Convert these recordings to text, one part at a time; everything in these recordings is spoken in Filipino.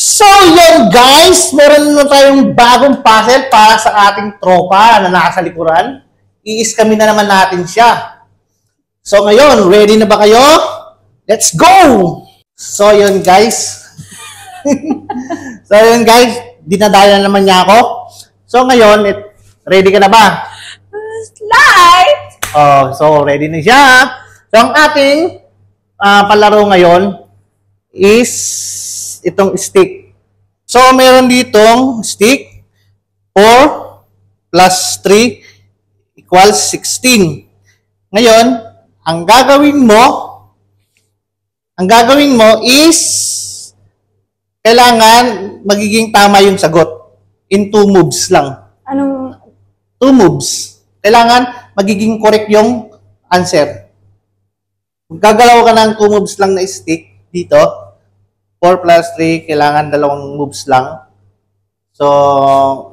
So yun guys, meron na tayong bagong puzzle para sa ating tropa na nasa likuran. Kami na naman natin siya. So ngayon, ready na ba kayo? Let's go! So yun guys. Dinadala naman niya ako. So ngayon, ready ka na ba? Light! So ready na siya. So ang ating palaro ngayon is itong stick. So, meron ditong stick, 4 plus 3 equals 16. Ngayon, ang gagawin mo is, kailangan magiging tama yung sagot. In 2 moves lang. Anong? 2 moves. Kailangan magiging correct yung answer. Gagalaw ka ng 2 moves lang na stick dito. 4 plus 3, kailangan 2 moves lang. So,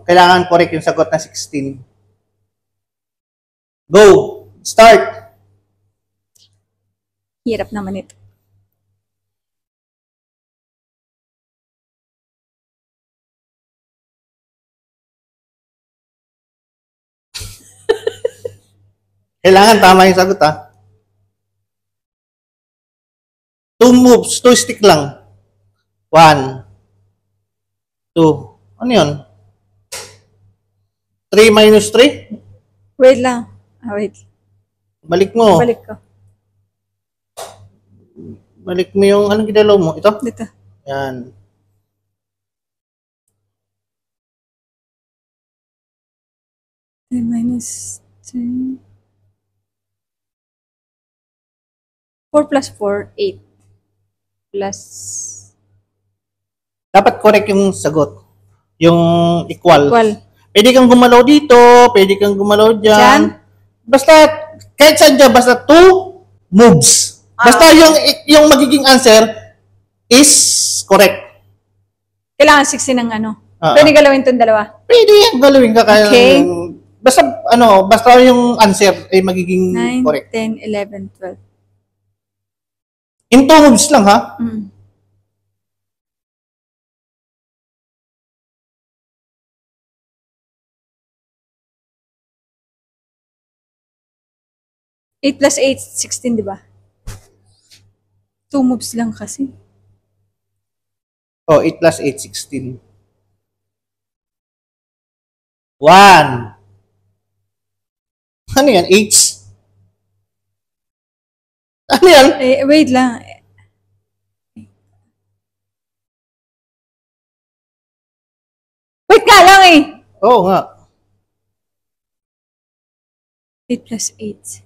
kailangan correct yung sagot na 16. Go! Start! Hirap naman ito. Kailangan tama yung sagot, ha? 2 moves, 2 stick lang. 1, 2. Ano yun? 3 minus 3? Wait lang. Wait. Balik mo. Balik ko. Balik mo yung, anong ginalaw mo? Ito? Dito. Yan. Minus 3. 4 plus 4, 8. Plus... Dapat correct yung sagot. Yung equal. Equal. Pwede kang gumalaw dito, pwede kang gumalaw dyan. Dyan? Basta, kahit saan dyan, basta 2 moves. Basta yung magiging answer is correct. Kailangan 16 ng ano. Pwede galawin itong dalawa. Pwede yan, galawin ka. Kaya, Okay. Basta yung answer ay magiging 9, correct. 10, 11, 12. In 2 moves lang, ha? Mm. Eight plus 8, 16, di ba? 2 moves lang kasi. 8 plus 8, 16. 1. Ano yan? 8? Ano yan? Wait lang. Wait nga lang eh! Oo nga. 8 plus 8.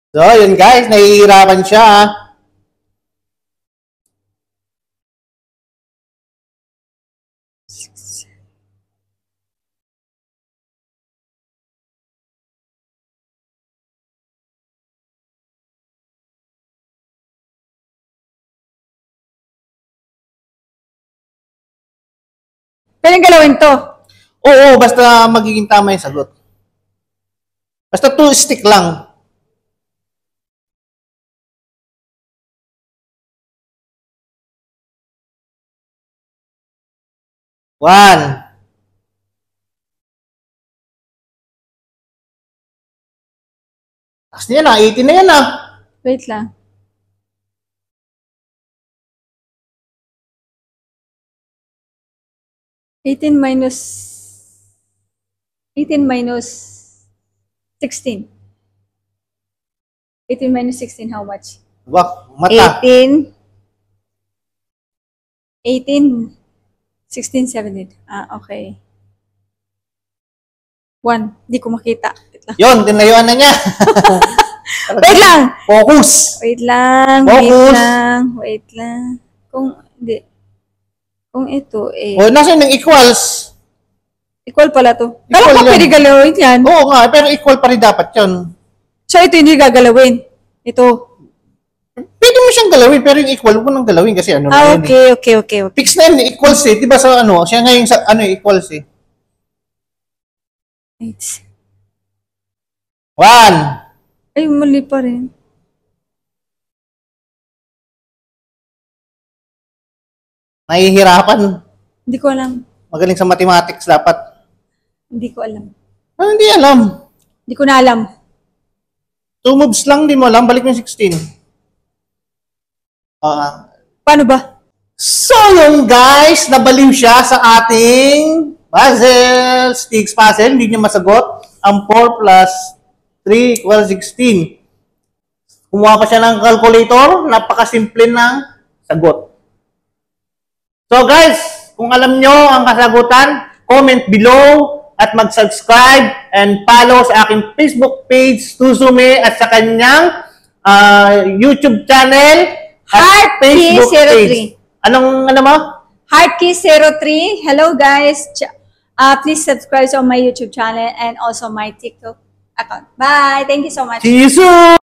So, yun guys, nahihirapan siya. Pwede galawin to. Oo, basta magiging tama yung sagot. Basta 2 stick lang. One. Taas na yan, 18 na yan, Wait lang. Eighteen minus 16. 18 minus 16, how much? Wak, mata. 18, 16, 17. Okay. 1. Di ko makita. Wait lang. Yun, tinayuan na niya. Wait lang! Focus. Wait lang. Focus. Wait lang. Kung ito Nasa yung equals. equal pala to. Equal Kala ko yan. pwede galawin yan. Oo nga, pero equal pa rin dapat yun. So ito hindi gagalawin. Ito. Pwede mo siyang galawin, pero yung equal, huwag mo nang galawin kasi ano na yun. Okay. Fix na yun, equals eh. Diba sa ano, siya ngayon sa equals eh. 8. 1. Ay, mali pa rin. Nahihirapan. Hindi ko alam. Magaling sa mathematics dapat. Hindi ko alam. Ano hindi alam? Hindi ko na alam. 2 moves lang, di mo alam. Balik mo yung 16. Paano ba? So yung guys, nabaliw siya sa ating puzzle, sticks puzzle. Hindi niya masagot. Ang 4 plus 3 equals 16. Kumuha pa siya ng calculator. Napakasimple ng sagot. So guys, kung alam nyo ang kasagutan, comment below at mag-subscribe and follow sa aking Facebook page, Tusume, at sa kanyang YouTube channel at Facebook page. Anong ano mo? Heartkey03. Hello guys. Please subscribe to my YouTube channel and also my TikTok account. Bye. Thank you so much. See you soon!